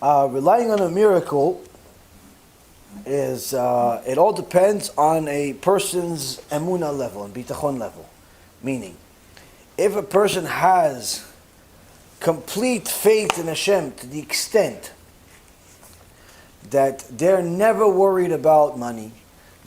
Relying on a miracle is, it all depends on a person's emunah level and bitachon level. Meaning, if a person has complete faith in Hashem to the extent that they're never worried about money,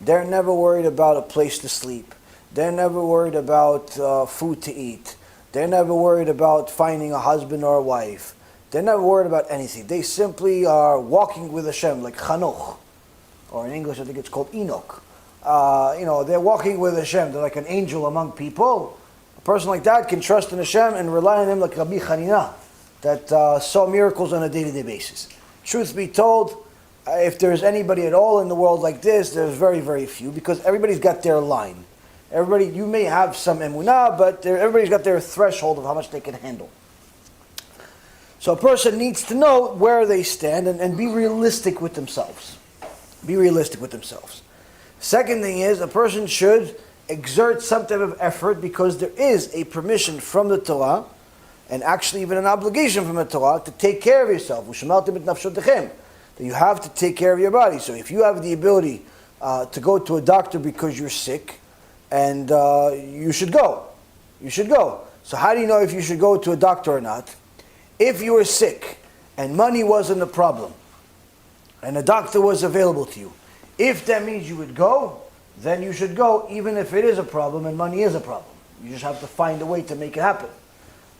they're never worried about a place to sleep, they're never worried about food to eat, they're never worried about finding a husband or a wife, they're never worried about anything. They simply are walking with Hashem, like Chanoch, or in English I think it's called Enoch. They're walking with Hashem, they're like an angel among people. A person like that can trust in Hashem and rely on Him like Rabbi Chanina, that saw miracles on a day-to-day basis. Truth be told, if there's anybody at all in the world like this, there's very, very few, because everybody's got their line. You may have some emunah, but everybody's got their threshold of how much they can handle. So a person needs to know where they stand and be realistic with themselves. Be realistic with themselves. Second thing is, a person should exert some type of effort, because there is a permission from the Torah, and actually even an obligation from the Torah, to take care of yourself. That you have to take care of your body. So if you have the ability to go to a doctor because you're sick, and you should go. You should go. So how do you know if you should go to a doctor or not? If you were sick and money wasn't a problem, and a doctor was available to you, if that means you would go, then you should go, even if it is a problem and money is a problem. You just have to find a way to make it happen.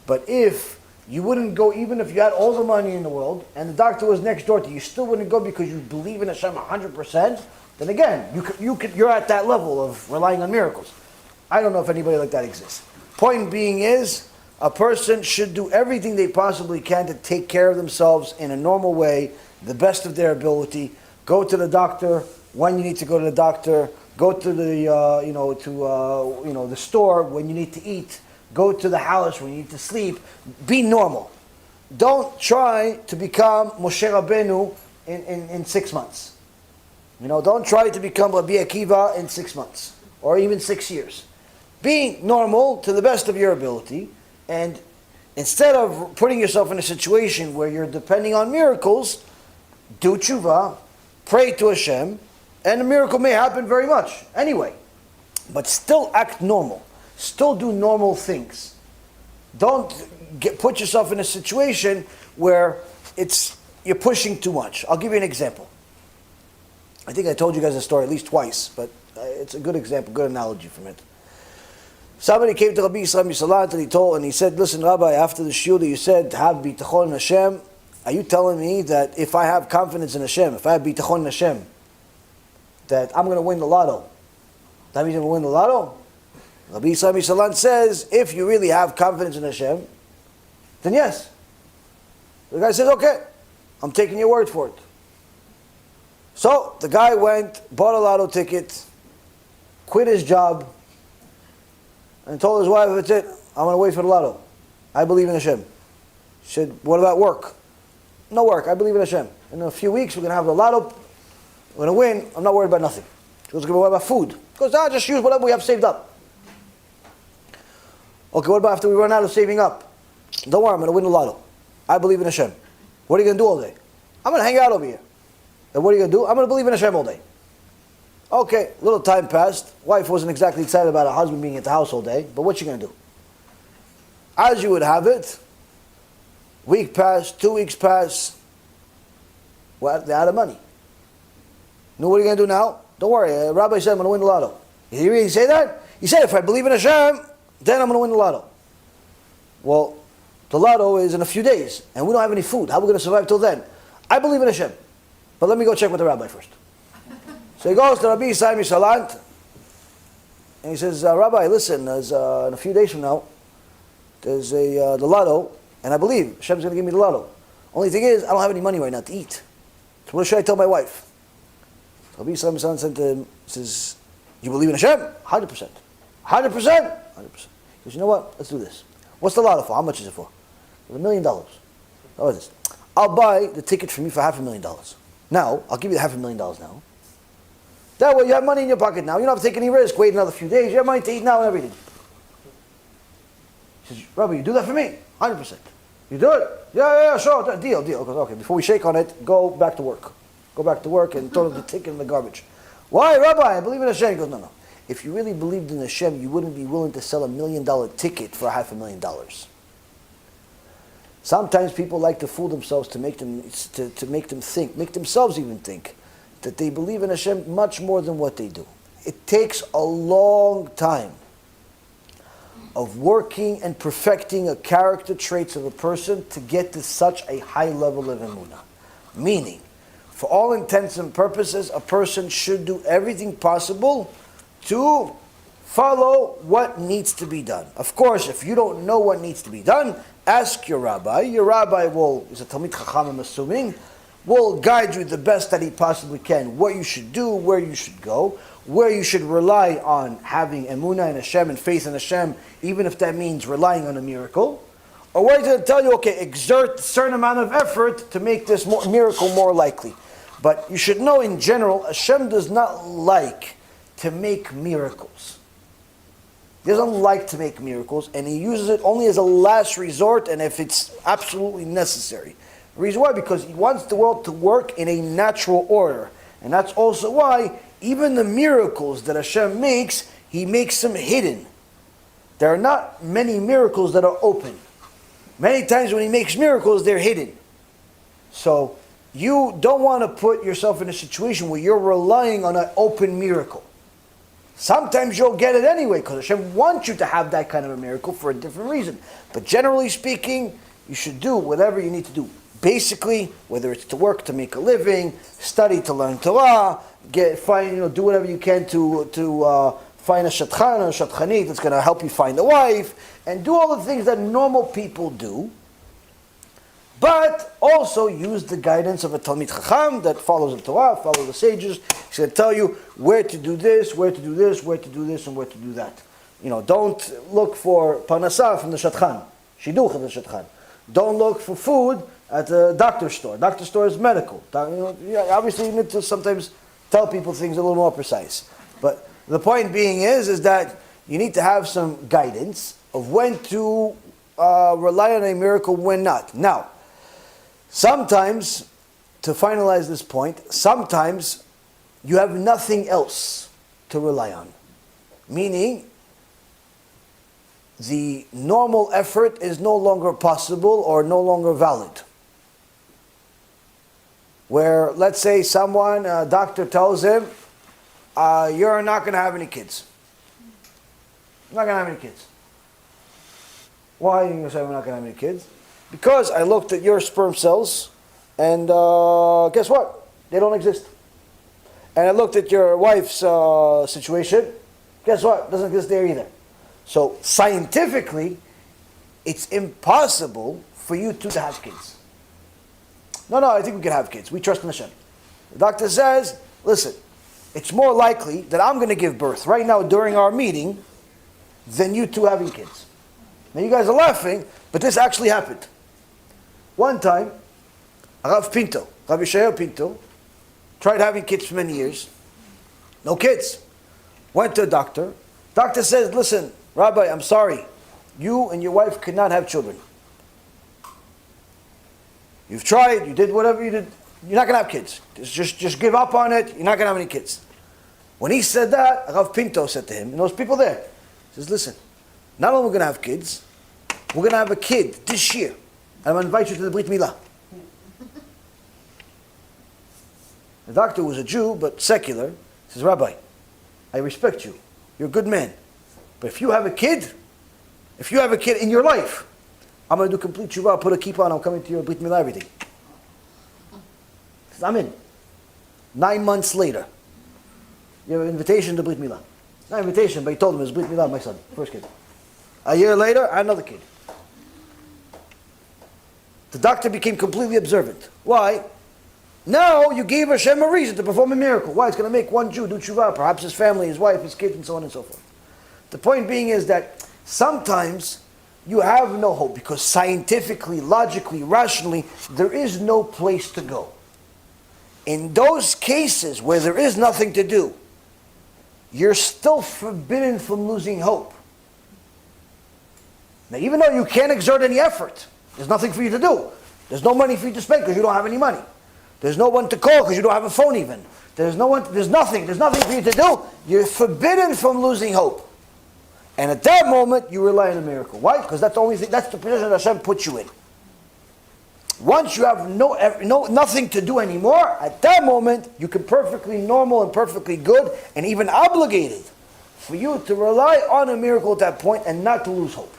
But if you wouldn't go, even if you had all the money in the world and the doctor was next door to you, you still wouldn't go because you believe in Hashem 100%, then again, you're at that level of relying on miracles. I don't know if anybody like that exists. Point being is, a person should do everything they possibly can to take care of themselves in a normal way, the best of their ability. Go to the doctor when you need to go to the doctor. Go to the the store when you need to eat. Go to the house when you need to sleep. Be normal. Don't try to become Moshe Rabbeinu in 6 months. Don't try to become Rabbi Akiva in 6 months or even 6 years. Be normal to the best of your ability, and instead of putting yourself in a situation where you're depending on miracles, do TeShuva, pray to Hashem, and a miracle may happen very much anyway. But still act normal. Still do normal things. Don't put yourself in a situation where you're pushing too much. I'll give you an example. I think I told you guys a story at least twice, but it's a good example, good analogy from it. Somebody came to Rabbi Yisrael and he said, "Listen, Rabbi, after the shiur that you said, have bitachon in Hashem, are you telling me that if I have confidence in Hashem, if I have bitachon in Hashem, that I'm going to win the lotto? That means I'm going to win the lotto?" Rabbi Yisrael says, if you really have confidence in Hashem, then yes. The guy says, okay, I'm taking your word for it. So the guy went, bought a lotto ticket, quit his job, and told his wife, that's it, I'm going to wait for the lotto. I believe in Hashem. She said, what about work? No work, I believe in Hashem. In a few weeks we're going to have the lotto, we're going to win, I'm not worried about nothing. She goes, what about food? He goes, just use whatever we have saved up. Okay, what about after we run out of saving up? Don't worry, I'm going to win the lotto. I believe in Hashem. What are you going to do all day? I'm going to hang out over here. And what are you going to do? I'm going to believe in Hashem all day. Okay, a little time passed. Wife wasn't exactly excited about her husband being at the house all day, but what's she going to do? As you would have it, week passed, 2 weeks passed. Well, they're out of money. Now what are you going to do now? Don't worry, Rabbi said I'm going to win the lotto. Did he really say that? He said, if I believe in Hashem, then I'm going to win the lotto. Well, the lotto is in a few days, and we don't have any food. How are we going to survive till then? I believe in Hashem, but let me go check with the rabbi first. So he goes to Rabbi Yisrael, and he says, Rabbi, listen, there's, in a few days from now, there's the lotto, and I believe Hashem's going to give me the lotto. Only thing is, I don't have any money right now to eat. So what should I tell my wife? So Rabbi Yisrael said to him, says, you believe in Hashem? 100%. 100%? 100%. He goes, you know what? Let's do this. What's the lotto for? How much is it for? $1 million. How about this? I'll buy the ticket for me for $500,000. Now, I'll give you the $500,000 now. That way you have money in your pocket now. You don't have to take any risk. Wait another few days. You have money to eat now and everything. He says, Rabbi, you do that for me? 100%. You do it? Yeah, sure. Deal. Okay, before we shake on it, go back to work. Go back to work and throw the ticket in the garbage. Why, Rabbi? I believe in Hashem. He goes, no. If you really believed in Hashem, you wouldn't be willing to sell $1 million ticket for $500,000. Sometimes people like to fool themselves to make them think, make themselves even think, that they believe in Hashem much more than what they do. It takes a long time of working and perfecting a character traits of a person to get to such a high level of emunah. Meaning, for all intents and purposes, a person should do everything possible to follow what needs to be done. Of course, if you don't know what needs to be done, ask your rabbi. Your rabbi is a Talmid Chacham, I'm assuming, will guide you the best that he possibly can, what you should do, where you should go, where you should rely on having emunah in Hashem and faith in Hashem, even if that means relying on a miracle, or where he's going to tell you, okay, exert a certain amount of effort to make this miracle more likely. But you should know in general, Hashem does not like to make miracles. He doesn't like to make miracles, and he uses it only as a last resort and if it's absolutely necessary. The reason why? Because he wants the world to work in a natural order. And that's also why even the miracles that Hashem makes, he makes them hidden. There are not many miracles that are open. Many times when he makes miracles, they're hidden. So you don't want to put yourself in a situation where you're relying on an open miracle. Sometimes you'll get it anyway, because Hashem wants you to have that kind of a miracle for a different reason. But generally speaking, you should do whatever you need to do. Basically, whether it's to work to make a living, study to learn Torah, do whatever you can to find a shatchan or a shatchanit that's going to help you find a wife, and do all the things that normal people do. But also use the guidance of a Talmid Chacham that follows the Torah, follows the sages. He's going to tell you where to do this, where to do this, where to do this, and where to do that. Don't look for parnasah from the shatchan, shidduch of the shatchan. Don't look for food at the doctor's store. Doctor's store is medical. Obviously, you need to sometimes tell people things a little more precise. But the point being is that you need to have some guidance of when to rely on a miracle, when not. Now, sometimes, to finalize this point, sometimes you have nothing else to rely on. Meaning, the normal effort is no longer possible or no longer valid. Where, let's say a doctor tells him, you're not going to have any kids. I'm not going to have any kids. Why are you going to say I'm not going to have any kids? Because I looked at your sperm cells, and guess what? They don't exist. And I looked at your wife's situation. Guess what? It doesn't exist there either. So scientifically, it's impossible for you two to have kids. No, I think we can have kids. We trust in Hashem. The doctor says, listen, it's more likely that I'm going to give birth right now during our meeting than you two having kids. Now you guys are laughing, but this actually happened. One time, Rabbi Yaron Reuven, tried having kids for many years. No kids. Went to a doctor. Doctor says, listen, Rabbi, I'm sorry. You and your wife could not have children. You've tried, you did whatever you did. You're not going to have kids. Just give up on it. You're not going to have any kids. When he said that, Rav Pinto said to him, and those people there, he says, listen, not only are we going to have kids, we're going to have a kid this year. I'm going to invite you to the Brit Milah. The doctor was a Jew, but secular. He says, Rabbi, I respect you. You're a good man. But if you have a kid in your life, I'm going to do complete TeShuva, put a kippah on, I'm coming to your Brit Milah, everything. He says, I'm in. 9 months later, you have an invitation to Brit Milah. Not an invitation, but he told him it's Brit Milah, my son, first kid. A year later, another kid. The doctor became completely observant. Why? Now you gave Hashem a reason to perform a miracle. Why? It's going to make one Jew do TeShuva, perhaps his family, his wife, his kids, and so on and so forth. The point being is that sometimes you have no hope because scientifically, logically, rationally, there is no place to go. In those cases where there is nothing to do, you're still forbidden from losing hope. Now, even though you can't exert any effort, There's nothing for you to do. There's no money for you to spend because you don't have any money. There's no one to call because you don't have a phone even. There's nothing for you to do. You're forbidden from losing hope. And at that moment, you rely on a miracle. Why? Because that's the position that Hashem puts you in. Once you have nothing to do anymore, at that moment, you can perfectly normal and perfectly good and even obligated for you to rely on a miracle at that point and not to lose hope.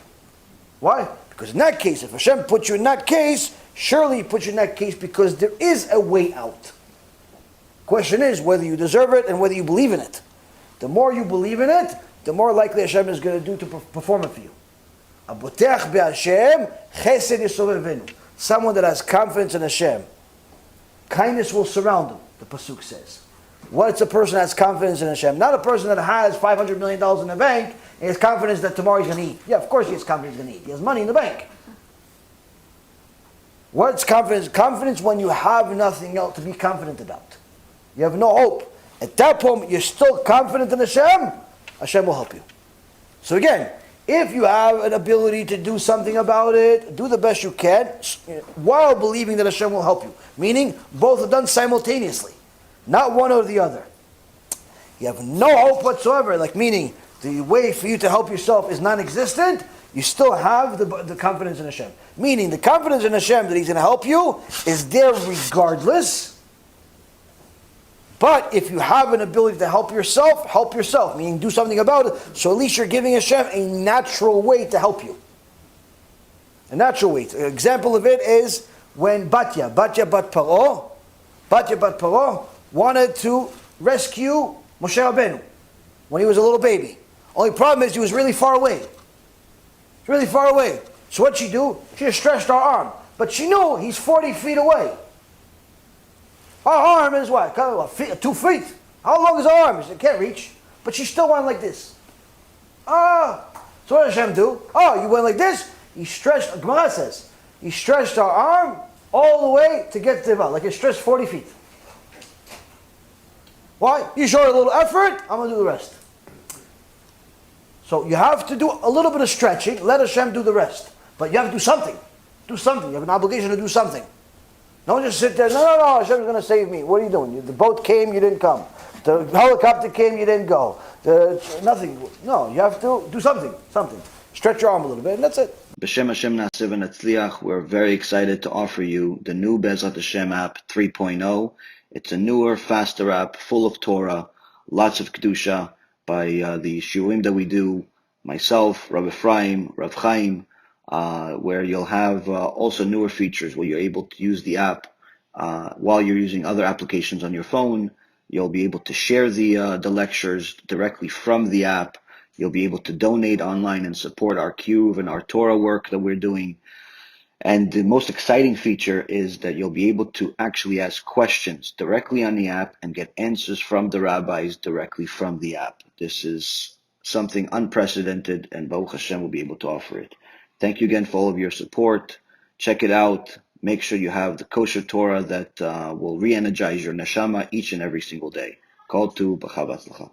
Why? Because in that case, if Hashem puts you in that case, surely He puts you in that case because there is a way out. Question is whether you deserve it and whether you believe in it. The more you believe in it, the more likely Hashem is going to do to perform it for you. Abotech be'Hashem, chesed yisovevenu. Someone that has confidence in Hashem, kindness will surround him, the Pasuk says. What's a person that has confidence in Hashem? Not a person that has $500 million in the bank and he has confidence that tomorrow he's going to eat. Yeah, of course he has confidence he's going to eat. He has money in the bank. What's confidence? Confidence when you have nothing else to be confident about. You have no hope. At that point, you're still confident in Hashem, Hashem will help you. So again, if you have an ability to do something about it, do the best you can, while believing that Hashem will help you. Meaning, both are done simultaneously, not one or the other. You have no hope whatsoever, like meaning the way for you to help yourself is non-existent, you still have the confidence in Hashem. Meaning, the confidence in Hashem that He's going to help you is there regardless. But if you have an ability to help yourself, meaning do something about it, so at least you're giving Hashem a natural way to help you. A natural way. An example of it is when Batya bat Paro wanted to rescue Moshe Rabbeinu when he was a little baby. Only problem is he was really far away. Really far away. So what'd she do? She just stretched her arm. But she knew he's 40 feet away. Her arm is what? 2 feet. How long is her arm? She can't reach. But she still went like this. So what did Hashem do? You went like this? He stretched, Gemara says, he stretched her arm all the way to get to the like he stretched 40 feet. Why? You showed a little effort, I'm going to do the rest. So you have to do a little bit of stretching, let Hashem do the rest. But you have to do something. Do something. You have an obligation to do something. Don't just sit there, no, Hashem's going to save me. What are you doing? The boat came, you didn't come. The helicopter came, you didn't go. Nothing. No, you have to do something. Stretch your arm a little bit, and that's it. B'Shem Hashem Na'aseh v'Natzliach, we're very excited to offer you the new Bezrat Hashem app 3.0. It's a newer, faster app, full of Torah, lots of Kedusha, by the Shiurim that we do, myself, Rabbi Ephraim, Rav Chaim, where you'll have also newer features where you're able to use the app while you're using other applications on your phone. You'll be able to share the lectures directly from the app. You'll be able to donate online and support our Kiruv and our Torah work that we're doing. And the most exciting feature is that you'll be able to actually ask questions directly on the app and get answers from the rabbis directly from the app. This is something unprecedented, and Baruch Hashem will be able to offer it. Thank you again for all of your support. Check it out. Make sure you have the kosher Torah that will re-energize your neshama each and every single day. Call to B'chava Tzlacha.